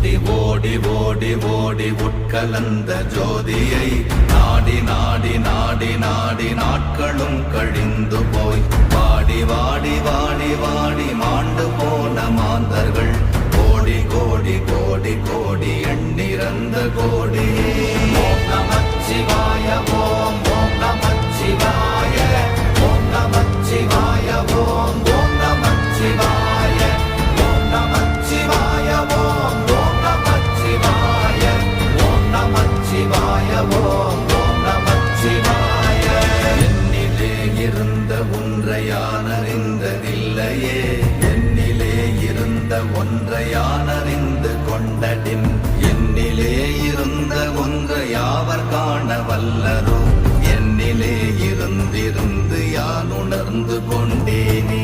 ஓடி ஓடி ஓடி ஓடி உட்கலந்த ஜோதியை நாடி நாடி நாடி நாடி நாட்களும் கழிந்து போய் வாடி வாடி வாடி வாடி மாண்டு போன மாந்தர்கள் கோடி கோடி கோடி கோடி எண்ணிறந்த கோடி. ஓம் நமச்சிவாய ஓம் ஓம் நமச்சிவாய ஓம் நமச்சிவாய ஓம் ஓம் நமச்சிவாய ஓம் நமச்சிவாய ஓம் ஓம் நமச்சிவாய ஓம் நமச்சிவாய ஓம் ஓம் நமச்சிவாய. என்னிலே இருந்த ஒன்றை யான் அறிந்ததில்லையே, என்னிலே இருந்த ஒன்றை யான் அறிந்து கொண்டடின், என்னிலே இருந்த ஒன்றை யாவர் காண வல்லரோ, என்னிலே இருந்திருந்து யான் உணர்ந்து கொண்டேனே.